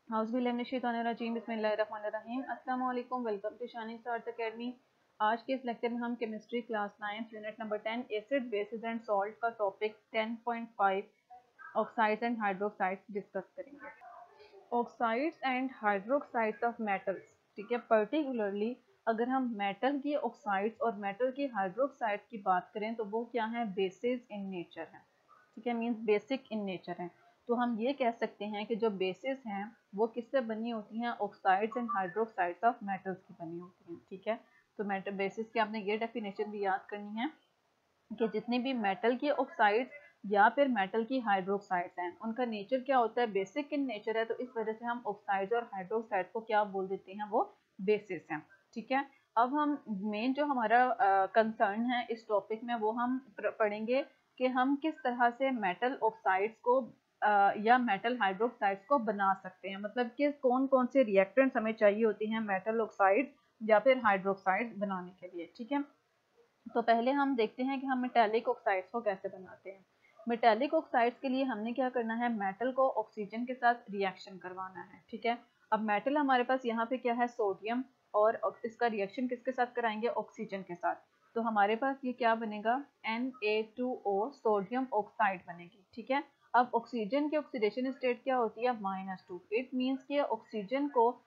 हाउज़बिल्लाहिमिनश्शैतानिर्रजीम बिस्मिल्लाहिर्रहमानिर्रहीम। अस्सलामु अलैकुम, welcome to Shining Stars Academy. आज के इस लेक्चर में हम chemistry class 9 unit number 10 acid bases and salt का टॉपिक 10.5 ऑक्साइड्स एंड हाइड्रोक्साइड्स डिस्कस करेंगे। Oxides and hydroxides of metals, ठीक है। पर्टिकुलरली अगर हम मेटल की ऑक्साइड्स और मेटल की हाइड्रोक्साइड्स की बात करें तो वो क्या है, बेसिस इन नेचर है, ठीक है, मीन्स बेसिक इन नेचर है। तो हम ये कह सकते हैं कि जो बेसिस हैं वो किससे बनी होती हैं, oxides and hydroxides of metals की बनी होती हैं, ठीक है। तो मेटल बेसिस की आपने ये डेफिनेशन भी याद करनी है कि जितनी भी मेटल की ऑक्साइड्स या फिर मेटल की हाइड्रोक्साइड्स हैं उनका नेचर क्या होता है, बेसिक इन नेचर है। तो इस वजह से हम ऑक्साइड्स और हाइड्रोक्साइड्स को क्या बोल देते हैं, वो बेसिस हैं, ठीक है। अब हम मेन जो हमारा कंसर्न है इस टॉपिक में वो हम पढ़ेंगे कि हम किस तरह से मेटल ऑक्साइड्स को या मेटल हाइड्रोक्साइड्स को बना सकते हैं, मतलब कि कौन कौन से रिएक्टेंट्स हमें चाहिए होती हैं मेटल ऑक्साइड या फिर हाइड्रोक्साइड बनाने के लिए, ठीक है। तो पहले हम देखते हैं कि हम मेटालिक ऑक्साइड्स को कैसे बनाते हैं। मेटालिक ऑक्साइड्स के लिए हमने क्या करना है, मेटल को ऑक्सीजन के साथ रिएक्शन करवाना है, ठीक है। अब मेटल हमारे पास यहाँ पे क्या है, सोडियम, और इसका रिएक्शन किसके साथ कराएंगे, ऑक्सीजन के साथ। तो हमारे पास ये क्या बनेगा, Na2O सोडियम ऑक्साइड बनेगी, ठीक है। अब ऑक्सीजन की ऑक्सीडेशन स्टेट क्या होती है, -2। इट मीन्स कि ऑक्सीजन को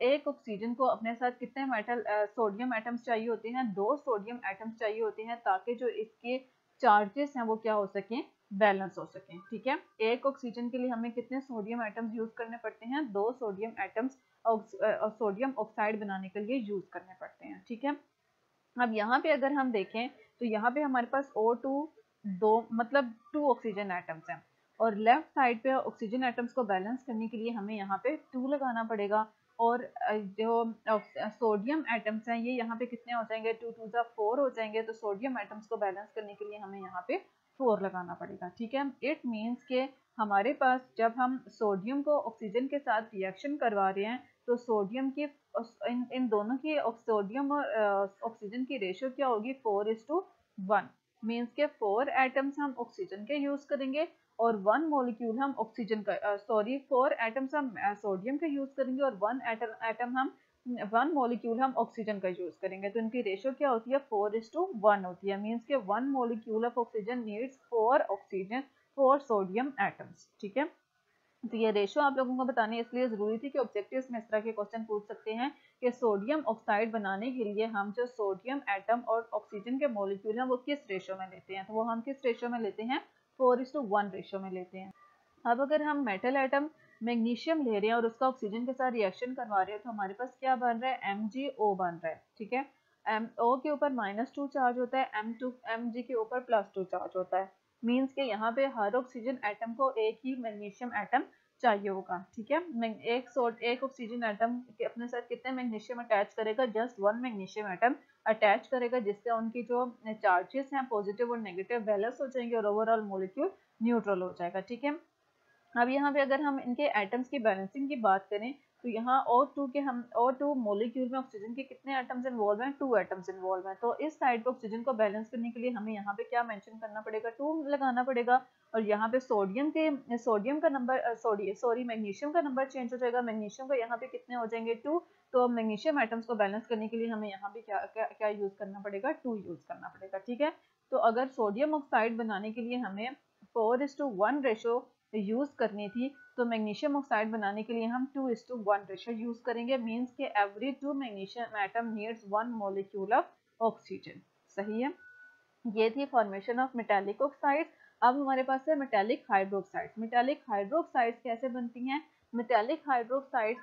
एक ऑक्सीजन को अपने साथ कितने मेटल सोडियम एटम्स चाहिए होते हैं, 2 सोडियम एटम्स चाहिए होते हैं, ताकि जो इसके चार्जेस हैं वो क्या हो सकें, बैलेंस हो सकें, ठीक है। एक ऑक्सीजन के लिए हमें कितने सोडियम एटम्स यूज करने पड़ते हैं, 2 सोडियम एटम्स सोडियम ऑक्साइड बनाने के लिए यूज करने पड़ते हैं, ठीक है। अब यहाँ पे अगर हम देखें तो यहाँ पे हमारे पास O2 दो मतलब 2 ऑक्सीजन एटम्स हैं, और लेफ्ट साइड पे ऑक्सीजन एटम्स को बैलेंस करने के लिए हमें यहाँ पे 2 लगाना पड़ेगा। और जो सोडियम एटम्स हैं ये यहाँ पे कितने हो जाएंगे, 2 2 जा 4 हो जाएंगे। तो सोडियम एटम्स को बैलेंस करने के लिए हमें यहाँ पे 4 लगाना पड़ेगा, ठीक है। इट मीन्स के हमारे पास जब हम सोडियम को ऑक्सीजन के साथ रिएक्शन करवा रहे हैं तो सोडियम की इन दोनों की सोडियम और ऑक्सीजन की रेशियो क्या होगी, 4:1। मीन्स के 4 एटम्स हम ऑक्सीजन के यूज करेंगे और 1 मॉलिक्यूल हम ऑक्सीजन का 4 एटम्स हम सोडियम का यूज करेंगे और 1 मॉलिक्यूल हम ऑक्सीजन का यूज करेंगे। तो इनकी रेशियो क्या होती है, 4:1 होती है। मीन्स के 1 molecule of oxygen needs 4 sodium atoms, ठीक है। तो ये रेशो आप लोगों को बताने इसलिए ज़रूरी थी कि ऑब्जेक्टिव्स में इस तरह के क्वेश्चन पूछ सकते हैं कि सोडियम ऑक्साइड बनाने के लिए हम जो सोडियम एटम और ऑक्सीजन के मॉलिक्यूल हैं वो किस रेशो में लेते हैं। तो वो हम किस रेशो में लेते हैं, 4:1 रेशो में लेते हैं। अब अगर हम मेटल एटम मैग्नीशियम ले रहे हैं और उसका ऑक्सीजन के साथ रिएक्शन करवा रहे हैं तो हमारे पास क्या बन रहा है, MgO बन रहा है, ठीक है। O के ऊपर -2 चार्ज होता है, Mg के ऊपर +2 चार्ज होता है। मीन्स के यहाँ पे हर ऑक्सीजन एटम को एक ही मैग्नीशियम एटम चाहिए होगा, ठीक है। एक ऑक्सीजन एटम के अपने साथ कितने मैग्नीशियम अटैच करेगा, जस्ट 1 मैग्नीशियम एटम अटैच करेगा, जिससे उनकी जो चार्जेस हैं पॉजिटिव और नेगेटिव बैलेंस हो जाएंगे और ओवरऑल मॉलिक्यूल न्यूट्रल हो जाएगा, ठीक है। अब यहाँ पे अगर हम इनके एटम्स की बैलेंसिंग की बात करें तो यहाँ O2 मॉलिक्यूल में ऑक्सीजन के कितने एटम्स इन्वॉल्व हैं, 2 एटम्स इन्वॉल्व हैं। तो इस साइड पे ऑक्सीजन को बैलेंस करने के लिए हमें यहाँ पे क्या मेंशन करना पड़ेगा, 2 लगाना पड़ेगा। और यहाँ पे सोडियम का नंबर सॉरी मैग्नीशियम का नंबर चेंज हो जाएगा। मैग्नीशियम का यहाँ पे कितने हो जाएंगे, 2। तो मैग्नीशियम एटम्स को बैलेंस करने के लिए हमें यहाँ पे क्या यूज करना पड़ेगा, 2 यूज करना पड़ेगा, ठीक है। तो अगर सोडियम ऑक्साइड बनाने के लिए हमें 4:1 रेशो यूज करनी थी तो मैग्नीशियम ऑक्साइड बनाने के लिए हम 2:1 रेशो यूज करेंगे। मींस के every 2 magnesium atom needs 1 molecule of oxygen, सही है। ये थी फॉर्मेशन ऑफ मेटालिक ऑक्साइड्स। अब हमारे पास है मेटालिक हाइड्रोक्साइड्स। मेटालिक हाइड्रोक्साइड्स कैसे बनती हैं, मेटालिक हाइड्रोक्साइड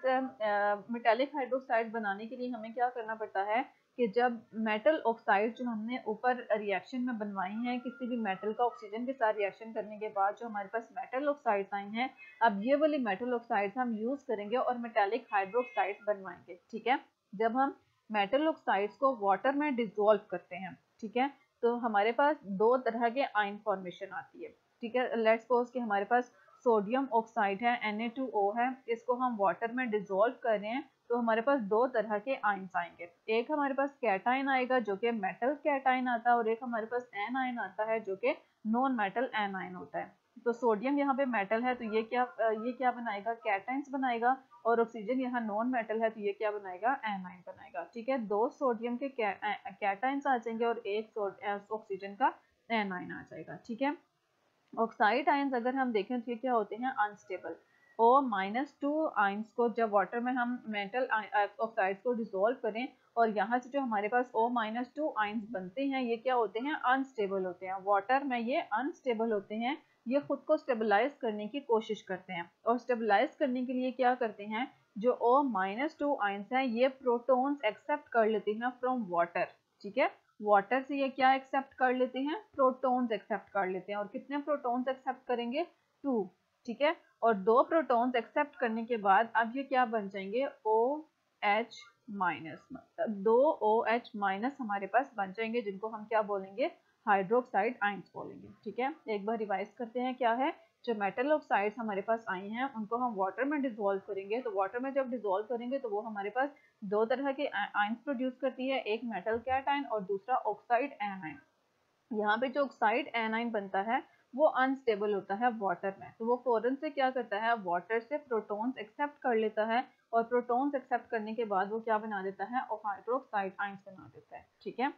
बनाने के लिए हमें क्या करना पड़ता है कि जब मेटल ऑक्साइड जो हमने ऊपर रिएक्शन में बनवाई हैं किसी भी मेटल का ऑक्सीजन के साथ रिएक्शन करने के बाद जो हमारे पास मेटल ऑक्साइड्स आई हैं, अब ये वाली मेटल ऑक्साइड्स हम यूज करेंगे और मेटालिक हाइड्रोक्साइड्स बनवाएंगे, ठीक है। जब हम मेटल ऑक्साइड्स को वाटर में डिसॉल्व करते हैं, ठीक है, तो हमारे पास 2 तरह के आयन फॉर्मेशन आती है, ठीक है। लेट्स सपोज कि हमारे पास सोडियम ऑक्साइड है, Na2O है, इसको हम वाटर में डिसॉल्व कर रहे हैं तो हमारे पास 2 तरह के आयन्स आएंगे। एक हमारे पास कैटायन आएगा जो कि मेटल कैटायन आता है और एक हमारे पास एनायन आता है जो कि नॉन मेटल एनायन होता है। तो सोडियम यहाँ पे मेटल है, तो ये क्या बनाएगा, कैटाइंस बनाएगा, और ऑक्सीजन यहाँ नॉन मेटल है, तो ये क्या बनाएगा, एनाइन बनाएगा। ठीक है, 2 सोडियम के कैटाइंस आ जाएंगे और 1 ऑक्सीजन का एनाइन आ जाएगा। ठीक है, ऑक्साइड आयंस अगर हम देखें तो ये क्या होते हैं, अनस्टेबल। O-2 आयंस को जब वाटर में हम मेटल ऑक्साइड्स को डिसॉल्व करें और यहाँ से जो हमारे पास O-2 आयंस बनते हैं, ये क्या होते हैं, अनस्टेबल होते हैं। वाटर में ये अनस्टेबल होते हैं, ये खुद को स्टेबलाइज करने की कोशिश करते हैं, और स्टेबलाइज करने के लिए क्या करते हैं, जो O-2 आयंस हैं ये प्रोटॉन्स एक्सेप्ट कर लेते हैं फ्रॉम वाटर। ठीक है, वाटर से ये क्या एक्सेप्ट कर लेते हैं, प्रोटॉन्स एक्सेप्ट कर लेते हैं, और कितने प्रोटॉन्स एक्सेप्ट करेंगे, 2। ठीक है, और 2 प्रोटॉन्स एक्सेप्ट करने के बाद अब ये क्या बन जाएंगे, OH माइनस, 2 OH माइनस हमारे पास बन जाएंगे, जिनको हम क्या बोलेंगे, हाइड्रोक्साइड आयंस बोलेंगे। ठीक है, एक बार रिवाइज करते हैं क्या है, जो मेटल ऑक्साइड्स हमारे पास आई हैं उनको हम वाटर में डिसॉल्व करेंगे, तो वाटर में जब डिसॉल्व करेंगे तो वो हमारे पास 2 तरह के आयंस प्रोड्यूस करती है, एक मेटल कैटायन और दूसरा ऑक्साइड एनाइन। यहाँ पे जो ऑक्साइड एनाइन बनता है वो अनस्टेबल होता है वाटर में, तो वो फौरन से क्या करता है, वाटर से प्रोटॉन्स एक्सेप्ट कर लेता है, और प्रोटॉन्स एक्सेप्ट करने के बाद वो क्या बना देता है, हाइड्रोक्साइड आयंस बना देता है। ठीक है,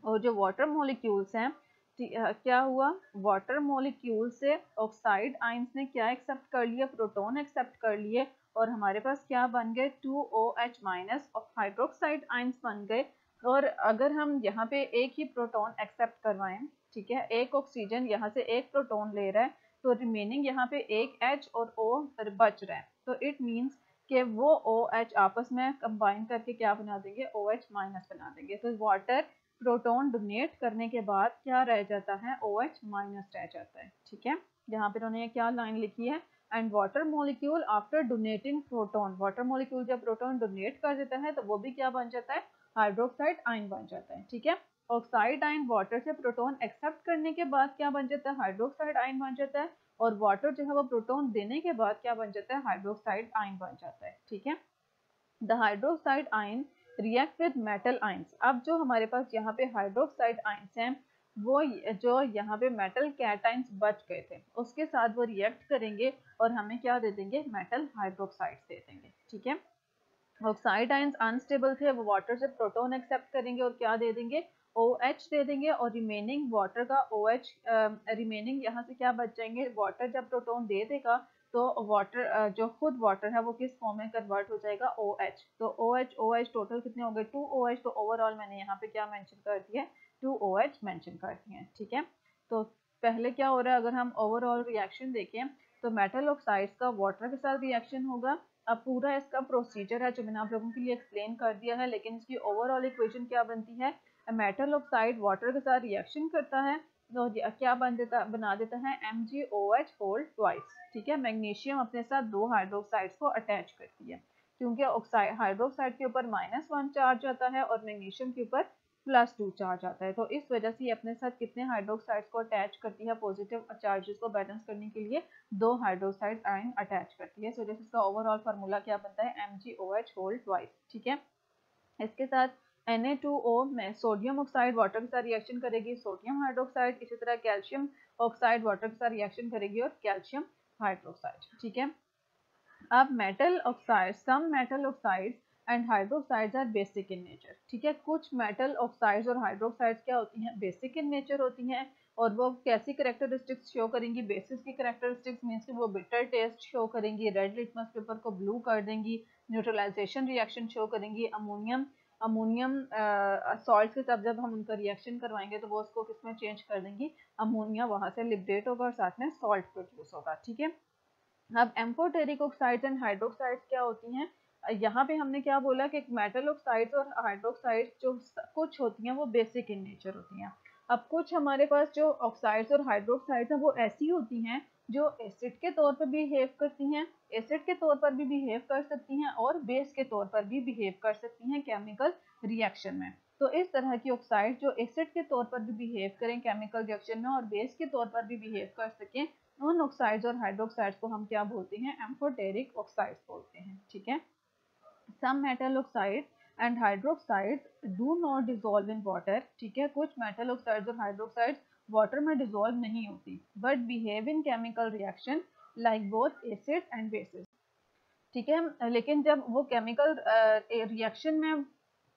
और जो वाटर मॉलिक्यूल्स हैं, क्या हुआ, वाटर मॉलिक्यूल से ऑक्साइड आयंस ने क्या एक्सेप्ट कर लिया, प्रोटॉन एक्सेप्ट कर लिए, और हमारे पास क्या बन गए, 2OH माइनस और हाइड्रोक्साइड आयंस बन गए। और अगर हम यहाँ पे एक ही प्रोटॉन एक्सेप्ट करवाएं, ठीक है, एक ऑक्सीजन यहाँ से एक प्रोटॉन ले रहा है, तो रिमेनिंग यहाँ पे एक H और O बच रहा है, तो इट मीन्स कि वो OH आपस में कंबाइन करके क्या बना देंगे, OH माइनस बना देंगे। तो वाटर प्रोटॉन डोनेट करने के बाद क्या रह जाता है, OH माइनस रह जाता है। ठीक है, यहाँ पे उन्होंने क्या लाइन लिखी है, and water molecule after donating proton, water molecule जब प्रोटॉन डोनेट कर देता है तो वो भी क्या बन जाता है, हाइड्रोक्साइड आयन बन जाता है। ठीक है, ऑक्साइड आयन वाटर से प्रोटॉन एक्सेप्ट करने के बाद क्या बन जाता है, हाइड्रोक्साइड आयन बन जाता है, और वाटर जो है वो प्रोटॉन देने के बाद क्या बन जाता है, हाइड्रोक्साइड आयन बन जाता है। ठीक है, the hydroxide ion react with metal ions. अब जो हमारे पास यहाँ पे हाइड्रोक्साइड आयंस हैं, वो जो यहाँ पे मेटल कैटायंस बच गए थे उसके साथ वो रिएक्ट करेंगे और हमें क्या दे देंगे, मेटल हाइड्रोक्साइड दे देंगे। ठीक है, ऑक्साइड आयंस अनस्टेबल थे, वो वाटर से प्रोटॉन एक्सेप्ट करेंगे और क्या दे देंगे, OH दे देंगे, और रिमेनिंग वाटर का OH रिमेनिंग यहाँ से क्या बच जाएंगे, वाटर जब प्रोटॉन दे देगा तो वाटर जो खुद वाटर है वो किस फॉर्म में कन्वर्ट हो जाएगा, OH। तो OH टोटल कितने हो गए, 2 OH, तो ओवरऑल मैंने यहाँ पे क्या मेंशन कर दिया है, 2 OH मेंशन कर दिए हैं। ठीक है, तो पहले क्या हो रहा है, अगर हम ओवरऑल रिएक्शन देखें तो मेटल ऑक्साइड्स का वाटर के साथ रिएक्शन होगा। अब पूरा इसका प्रोसीजर है जो मैंने आप लोगों के लिए एक्सप्लेन कर दिया है, लेकिन इसकी ओवरऑल इक्वेशन क्या बनती है, मेटल ऑक्साइड वाटर के साथ रिएक्शन करता है तो क्या बना देता है, MgOH होल ट्वाइस। ठीक है, मैग्नीशियम अपने साथ 2 हाइड्रोक्साइड्स को अटैच करती है, क्योंकि ऑक्साइड हाइड्रोक्साइड के ऊपर -1 चार्ज आता है और मैग्नीशियम के ऊपर +2 चार्ज आता है, तो इस वजह से ये अपने साथ कितने हाइड्रोक्साइड्स को अटैच करती है, पॉजिटिव चार्जेस को बैलेंस करने के लिए 2 हाइड्रोक्साइड आयन अटैच करती है। इस वजह से इसका ओवरऑल फार्मूला क्या बनता है, MgOH होल ट्वाइस। ठीक है, इसके साथ Na2O में सोडियम ऑक्साइड वाटर के साथ रिएक्शन करेगी, सोडियम हाइड्रोक्साइड, इसी तरह कैल्शियम ऑक्साइड वाटर के साथ रिएक्शन करेगी और कैल्शियम हाइड्रोक्साइड। ठीक है, अब metal oxide, some metal oxides and hydroxides are basic in nature. ठीक है, कुछ मेटल ऑक्साइड्स और हाइड्रोक्साइड्स क्या होती हैं, बेसिक इन नेचर होती हैं, और वो कैसी करेक्टरिस्टिक्स शो करेंगी, बेसिस की करेक्टरिस्टिक्स मीन्स कि वो बिटर टेस्ट शो करेंगी, रेड लिटमस पेपर को ब्लू कर देंगी, न्यूट्रलाइजेशन रिएक्शन शो करेंगी, अमोनियम सॉल्ट के साथ जब हम उनका रिएक्शन करवाएंगे तो वो उसको किसमें चेंज कर देंगी, अमोनिया वहां से लिबरेट होगा और साथ में सॉल्ट प्रोड्यूस होगा। ठीक है, अब एम्फोटेरिक ऑक्साइड्स एंड हाइड्रोक्साइड्स क्या होती हैं, यहाँ पे हमने क्या बोला कि मेटल ऑक्साइड्स और हाइड्रोक्साइड्स जो कुछ होती हैं वो बेसिक इन नेचर होती हैं। अब कुछ हमारे पास जो ऑक्साइड्स और हाइड्रोक्साइड्स हैं वो ऐसी होती हैं जो एसिड के तौर पर बिहेव करती हैं, एसिड के तौर पर भी बिहेव कर सकती हैं और बेस के तौर पर भी बिहेव कर सकती हैं केमिकल रिएक्शन में। तो इस तरह की ऑक्साइड जो एसिड के तौर पर भी बिहेव करें केमिकल रिएक्शन में और बेस के तौर पर भी बिहेव कर सकें, उन ऑक्साइड्स और हाइड्रोक्साइड्स को हम क्या बोलते हैं, एम्फोटेरिक ऑक्साइड्स बोलते हैं। ठीक है, some metal oxide and hydroxides do not dissolve in water. ठीक है, कुछ मेटल ऑक्साइड्स और हाइड्रोक्साइड्स वाटर में डिजोल्व नहीं होती but behave in chemical reaction like both acid and bases. ठीक है, लेकिन जब वो केमिकल रिएक्शन में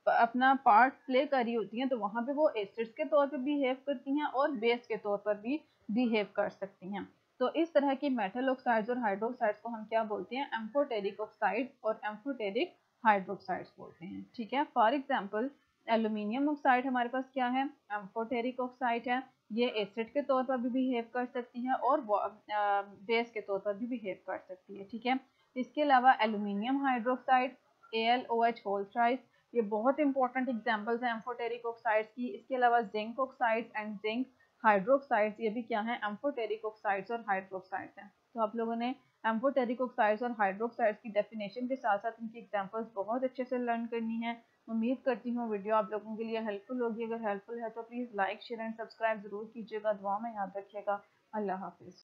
अपना पार्ट प्ले कर रही होती हैं तो वहाँ पे वो एसिड्स के तौर पे बिहेव करती हैं और बेस के तौर पर भी बिहेव कर सकती हैं। तो इस तरह की मेटल ऑक्साइड्स और हाइड्रोक्साइड्स को हम क्या बोलते हैं, एम्फोटेरिक ऑक्साइड और एम्फोटेरिक हाइड्रोक्साइड्स बोलते हैं। ठीक है, फॉर एग्जांपल एल्यूमिनियम ऑक्साइड हमारे पास क्या है, एम्फोटेरिक ऑक्साइड है। ये एसिड के तौर पर भी बिहेव कर सकती है और बेस के तौर पर भी बिहेव कर सकती है। ठीक है, इसके अलावा एल्यूमिनियम हाइड्रोक्साइड AlOH होल ट्राइस, ये बहुत इंपॉर्टेंट एग्जांपल्स हैं एम्फोटेरिक ऑक्साइड्स की। इसके अलावा zinc oxides and zinc hydroxides, ये भी क्या है, एम्फोटेरिक ऑक्साइड्स और हाइड्रोक्साइड्स हैं। तो आप लोगों ने एम्फोटेरिक ऑक्साइड्स और हाइड्रोक्साइड्स की डेफिनेशन के साथ साथ इनकी एग्जांपल्स बहुत अच्छे से लर्न करनी है। उम्मीद करती हूँ वीडियो आप लोगों के लिए हेल्पफुल होगी। अगर हेल्पफुल है तो please like share and subscribe ज़रूर कीजिएगा। दुआ में याद रखिएगा। अल्लाह हाफिज़।